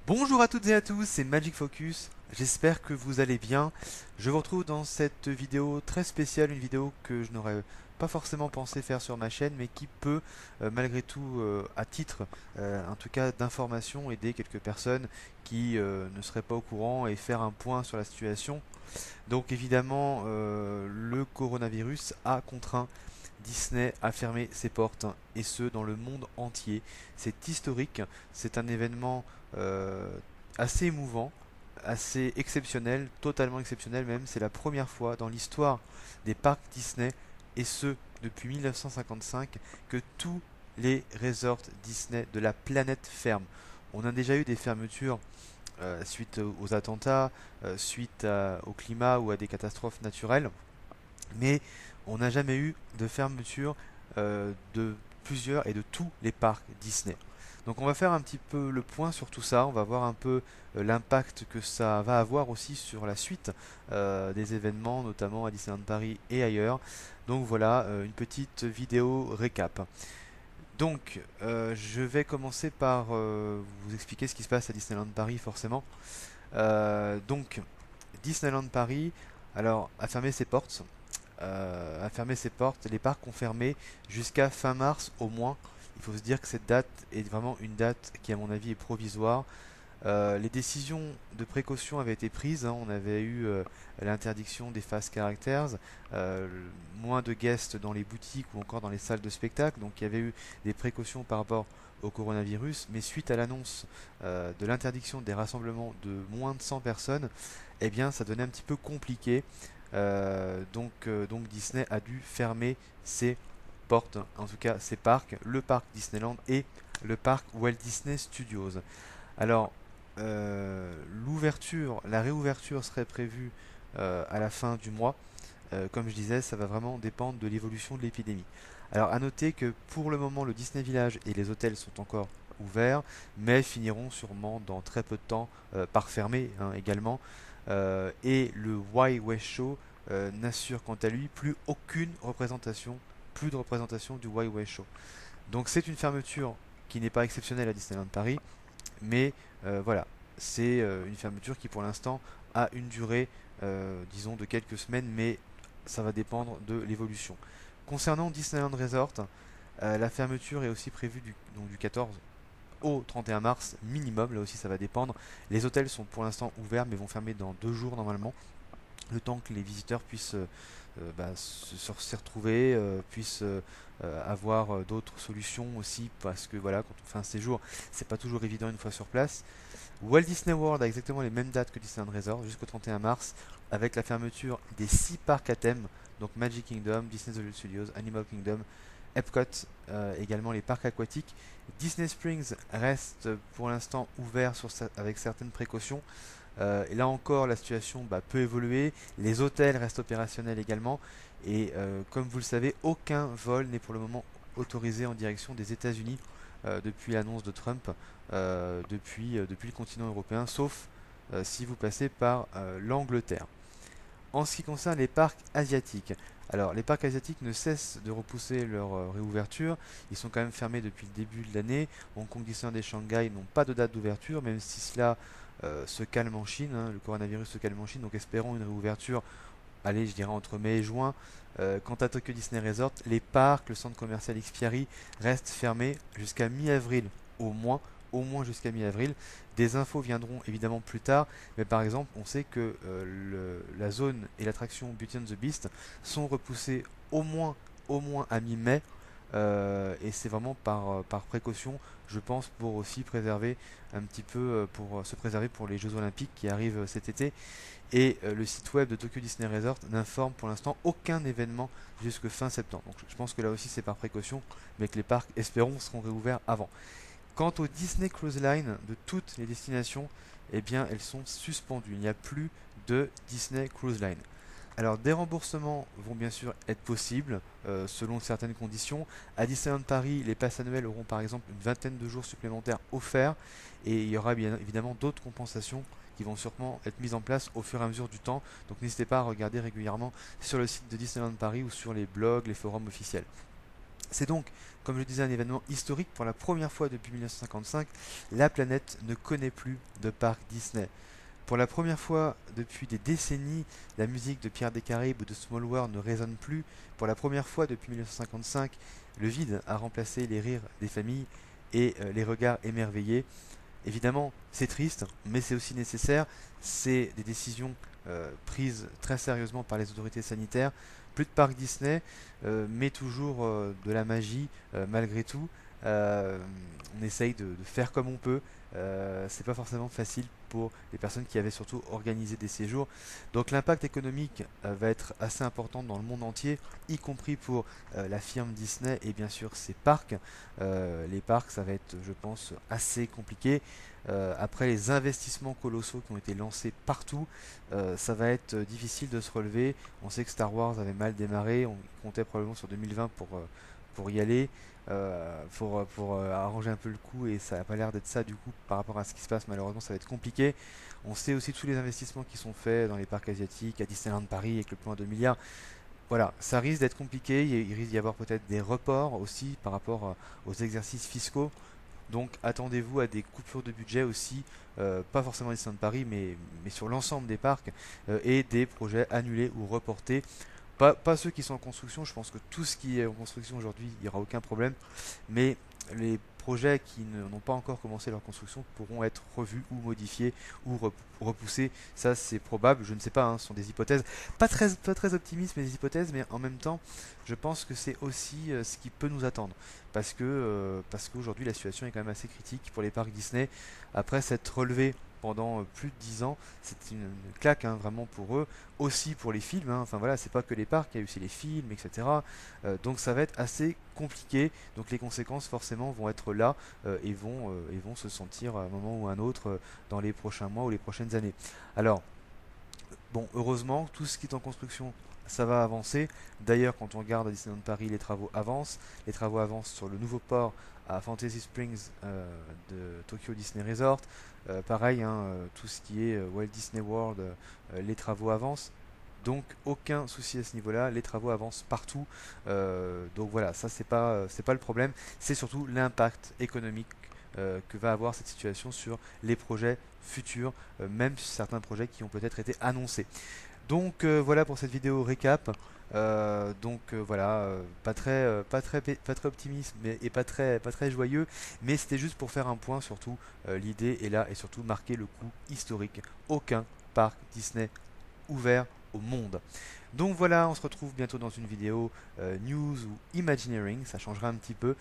Bonjour à toutes et à tous, c'est Magic Focus. J'espère que vous allez bien. Je vous retrouve dans cette vidéo très spéciale, une vidéo que je n'aurais pas forcément pensé faire sur ma chaîne, mais qui peut malgré tout, à titre en tout cas d'information, aider quelques personnes qui ne seraient pas au courant et faire un point sur la situation. Donc évidemment, le coronavirus a contraint Disney à fermer ses portes, hein, et ce dans le monde entier. C'est historique, c'est un événement euh, assez émouvant, assez exceptionnel, totalement exceptionnel même. C'est la première fois dans l'histoire des parcs Disney, et ce depuis 1955, que tous les resorts Disney de la planète ferment. On a déjà eu des fermetures suite aux attentats, au climat ou à des catastrophes naturelles, mais on n'a jamais eu de fermeture de plusieurs et de tous les parcs Disney. Donc on va faire un petit peu le point sur tout ça, on va voir un peu l'impact que ça va avoir aussi sur la suite des événements, notamment à Disneyland Paris et ailleurs. Donc voilà, une petite vidéo récap. Donc je vais commencer par vous expliquer ce qui se passe à Disneyland Paris forcément. Donc Disneyland Paris, alors, a fermé ses portes. Les parcs ont fermé jusqu'à fin mars au moins. Il faut se dire que cette date est vraiment une date qui, à mon avis, est provisoire. Les décisions de précaution avaient été prises, hein. On avait eu l'interdiction des fast characters, euh, moins de guests dans les boutiques ou encore dans les salles de spectacle. Donc il y avait eu des précautions par rapport au coronavirus. Mais suite à l'annonce de l'interdiction des rassemblements de moins de 100 personnes, eh bien ça devenait un petit peu compliqué. Donc Disney a dû fermer ses portes, en tout cas ses parcs, le parc Disneyland et le parc Walt Disney Studios. Alors, la réouverture serait prévue à la fin du mois. Comme je disais, ça va vraiment dépendre de l'évolution de l'épidémie. Alors, à noter que pour le moment, le Disney Village et les hôtels sont encore ouverts, mais finiront sûrement dans très peu de temps par fermer, hein, également. Et le Wai West Show n'assure quant à lui plus de représentation du Wai West Show. Donc c'est une fermeture qui n'est pas exceptionnelle à Disneyland Paris, mais voilà, c'est une fermeture qui pour l'instant a une durée, disons, de quelques semaines, mais ça va dépendre de l'évolution. Concernant Disneyland Resort, la fermeture est aussi prévue donc du 14 au 31 mars minimum, là aussi ça va dépendre. Les hôtels sont pour l'instant ouverts mais vont fermer dans 2 jours normalement, le temps que les visiteurs puissent s'y retrouver, puissent avoir d'autres solutions aussi, parce que voilà, quand on fait un séjour, c'est pas toujours évident une fois sur place. Walt Disney World a exactement les mêmes dates que Disneyland Resort, jusqu'au 31 mars, avec la fermeture des 6 parcs à thème, donc Magic Kingdom, Disney Hollywood Studios, Animal Kingdom, Epcot, également les parcs aquatiques. Disney Springs reste pour l'instant ouvert avec certaines précautions. Et là encore, la situation peut évoluer. Les hôtels restent opérationnels également. Et comme vous le savez, aucun vol n'est pour le moment autorisé en direction des États-Unis depuis l'annonce de Trump, depuis le continent européen, sauf si vous passez par l'Angleterre. En ce qui concerne les parcs asiatiques, alors les parcs asiatiques ne cessent de repousser leur réouverture. Ils sont quand même fermés depuis le début de l'année. Hong Kong, Disneyland et Shanghai n'ont pas de date d'ouverture, même si cela se calme en Chine, hein. Le coronavirus se calme en Chine, donc espérons une réouverture, allez, je dirais entre mai et juin. Quant à Tokyo Disney Resort, les parcs, le centre commercial Xpiari restent fermés jusqu'à mi-avril au moins jusqu'à mi-avril. Des infos viendront évidemment plus tard, mais par exemple, on sait que la zone et l'attraction Beauty and the Beast sont repoussées au moins à mi-mai, et c'est vraiment par précaution, je pense, pour aussi préserver un petit peu, pour se préserver pour les Jeux Olympiques qui arrivent cet été. Et le site web de Tokyo Disney Resort n'informe pour l'instant aucun événement jusque fin septembre. Donc je pense que là aussi c'est par précaution, mais que les parcs, espérons, seront réouverts avant. Quant aux Disney Cruise Line de toutes les destinations, eh bien elles sont suspendues. Il n'y a plus de Disney Cruise Line. Alors des remboursements vont bien sûr être possibles selon certaines conditions. À Disneyland Paris, les passes annuelles auront par exemple une vingtaine de jours supplémentaires offerts, et il y aura bien évidemment d'autres compensations qui vont sûrement être mises en place au fur et à mesure du temps. Donc n'hésitez pas à regarder régulièrement sur le site de Disneyland Paris ou sur les blogs, les forums officiels. C'est donc, comme je disais, un événement historique. Pour la première fois depuis 1955, la planète ne connaît plus de parc Disney. Pour la première fois depuis des décennies, la musique de Pierre des Caraïbes ou de Small World ne résonne plus. Pour la première fois depuis 1955, le vide a remplacé les rires des familles et les regards émerveillés. Évidemment, c'est triste, mais c'est aussi nécessaire. C'est des décisions prises très sérieusement par les autorités sanitaires. Plus de parcs Disney, mais toujours de la magie malgré tout. Euh, on essaye de faire comme on peut. C'est pas forcément facile pour les personnes qui avaient surtout organisé des séjours. Donc l'impact économique va être assez important dans le monde entier, y compris pour la firme Disney et bien sûr ses parcs. Les parcs, ça va être, je pense, assez compliqué. Après les investissements colossaux qui ont été lancés partout, ça va être difficile de se relever. On sait que Star Wars avait mal démarré, on comptait probablement sur 2020 pour y aller, pour arranger un peu le coup, et ça n'a pas l'air d'être ça du coup par rapport à ce qui se passe. Malheureusement, ça va être compliqué. On sait aussi tous les investissements qui sont faits dans les parcs asiatiques, à Disneyland Paris avec le plan à 2 milliards. Voilà, ça risque d'être compliqué, il risque d'y avoir peut-être des reports aussi par rapport aux exercices fiscaux. Donc attendez-vous à des coupures de budget aussi, pas forcément à Disneyland Paris, mais sur l'ensemble des parcs, et des projets annulés ou reportés. Pas ceux qui sont en construction, je pense que tout ce qui est en construction aujourd'hui, il n'y aura aucun problème, mais les projets qui n'ont pas encore commencé leur construction pourront être revus ou modifiés ou repoussés. Ça, c'est probable, je ne sais pas, hein, ce sont des hypothèses. Pas très optimistes, mais des hypothèses, mais en même temps, je pense que c'est aussi ce qui peut nous attendre. Parce qu'aujourd'hui, la situation est quand même assez critique pour les parcs Disney. Après s'être relevé pendant plus de 10 ans, c'est une claque, hein, vraiment pour eux, aussi pour les films, hein. Enfin voilà, c'est pas que les parcs, il y a aussi les films, etc. Donc ça va être assez compliqué, donc les conséquences forcément vont être là, et vont se sentir à un moment ou à un autre dans les prochains mois ou les prochaines années. Alors, bon, heureusement, tout ce qui est en construction, ça va avancer. D'ailleurs, quand on regarde à Disneyland Paris, les travaux avancent. Les travaux avancent sur le nouveau port à Fantasy Springs de Tokyo Disney Resort. Pareil, hein, tout ce qui est Walt Disney World, les travaux avancent. Donc aucun souci à ce niveau-là, les travaux avancent partout. Donc voilà, ça c'est pas le problème, c'est surtout l'impact économique que va avoir cette situation sur les projets futurs, même certains projets qui ont peut-être été annoncés. Donc voilà pour cette vidéo récap. Voilà, pas très optimiste, et pas très joyeux, mais c'était juste pour faire un point. Surtout l'idée est là, et surtout marquer le coup historique. Aucun parc Disney ouvert au monde. Donc voilà, on se retrouve bientôt dans une vidéo news ou Imagineering, ça changera un petit peu.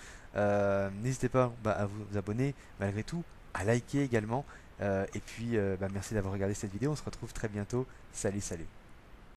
N'hésitez pas à vous abonner malgré tout, à liker également. Et puis merci d'avoir regardé cette vidéo, on se retrouve très bientôt. Salut, salut.